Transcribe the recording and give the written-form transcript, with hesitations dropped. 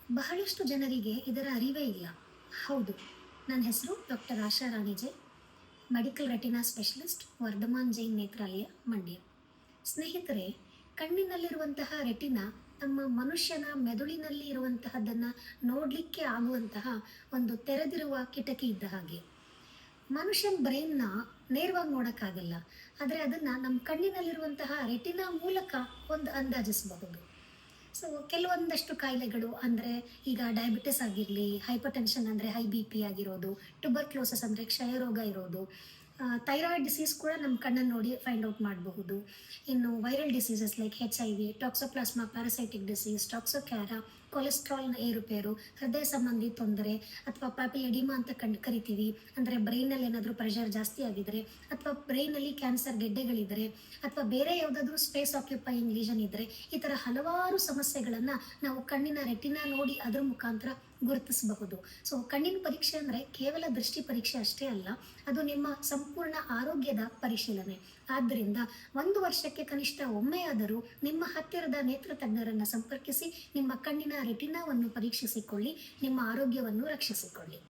ಬಹಳಷ್ಟು ಜನರಿಗೆ ಇದರ ಅರಿವೇ ಇಲ್ಲ. ಹೌದು, ನನ್ನ ಹೆಸರು ಡಾಕ್ಟರ್ ಆಶಾ ರಾಣಿಜೆ, medical retina specialist, Vardhaman Jain Netralaya, Mandya. ಸ್ನೇಹಿತರೆ, ಕಣ್ಣಿನಲ್ಲಿರುವಂತಹ ರೆಟಿನಾ ನಮ್ಮ ಮನುಷ್ಯನ ಮೆದುಳಿನಲ್ಲಿ ಇರುವಂತಹದ್ದನ್ನು ನೋಡಲಿಕ್ಕೆ ಆಗುವಂತಹ ಒಂದು ತೆರೆದಿರುವ ಕಿಟಕಿ ಇದ್ದ ಹಾಗೆ. ಮನುಷ್ಯನ ಬ್ರೈನ್ನ ನೇರವಾಗಿ ನೋಡೋಕ್ಕಾಗಲ್ಲ, ಆದರೆ ಅದನ್ನು ನಮ್ಮ ಕಣ್ಣಿನಲ್ಲಿರುವಂತಹ ರೆಟಿನಾ ಮೂಲಕ ಒಂದು ಅಂದಾಜಿಸಬಹುದು. ಸೊ ಕೆಲವೊಂದಷ್ಟು ಕಾಯಿಲೆಗಳು ಅಂದರೆ ಈಗ ಡಯಾಬಿಟಿಸ್ ಆಗಿರಲಿ, ಹೈಪರ್ ಟೆನ್ಷನ್ ಅಂದರೆ ಹೈ ಬಿ ಪಿ ಆಗಿರೋದು, ಟ್ಯುಬರ್ಕ್ಲೋಸಸ್ ಅಂದರೆ ಕ್ಷಯರೋಗ ಇರೋದು, ಥೈರಾಯ್ಡ್ ಡಿಸೀಸ್ ಕೂಡ ನಮ್ಮ ಕಣ್ಣನ್ನು ನೋಡಿ ಫೈಂಡ್ ಔಟ್ ಮಾಡಬಹುದು. ಇನ್ನು viral diseases like HIV, toxoplasma parasitic disease, toxocara, ಕೊಲೆಸ್ಟ್ರಾಲ್ನ ಏರುಪೇರು, ಹೃದಯ ಸಂಬಂಧಿ ತೊಂದರೆ ಅಥವಾ ಪ್ಯಾಪಿಲಿಡಿಮಾ ಅಂತ ಕರಿತೀವಿ. ಅಂದರೆ ಬ್ರೈನಲ್ಲಿ ಏನಾದರೂ ಪ್ರೆಷರ್ ಜಾಸ್ತಿ ಆಗಿದ್ರೆ, ಅಥವಾ ಬ್ರೈನಲ್ಲಿ ಕ್ಯಾನ್ಸರ್ ಗೆಡ್ಡೆಗಳಿದ್ದರೆ, ಅಥವಾ ಬೇರೆ ಯಾವುದಾದ್ರೂ ಸ್ಪೇಸ್ ಆಕ್ಯುಪೈಯಿಂಗ್ ಲೀಷನ್ ಇದ್ದರೆ, ಈ ಥರ ಹಲವಾರು ಸಮಸ್ಯೆಗಳನ್ನು ನಾವು ಕಣ್ಣಿನ ರೆಟಿನಾ ನೋಡಿ ಅದರ ಮುಖಾಂತರ ಗುರುತಿಸಬಹುದು. ಸೊ ಕಣ್ಣಿನ ಪರೀಕ್ಷೆ ಅಂದರೆ ಕೇವಲ ದೃಷ್ಟಿ ಪರೀಕ್ಷೆ ಅಷ್ಟೇ ಅಲ್ಲ, ಅದು ನಿಮ್ಮ ಸಂಪೂರ್ಣ ಆರೋಗ್ಯದ ಪರಿಶೀಲನೆ. ಆದ್ದರಿಂದ 1 ವರ್ಷಕ್ಕೆ ಕನಿಷ್ಠ ಒಮ್ಮೆಯಾದರೂ ನಿಮ್ಮ ಹತ್ತಿರದ ನೇತ್ರ ತಜ್ಞರನ್ನು ಸಂಪರ್ಕಿಸಿ ನಿಮ್ಮ ಕಣ್ಣಿನ ರೆಟಿನಾವನ್ನು ಪರೀಕ್ಷಿಸಿಕೊಳ್ಳಿ, ನಿಮ್ಮ ಆರೋಗ್ಯವನ್ನು ರಕ್ಷಿಸಿಕೊಳ್ಳಿ.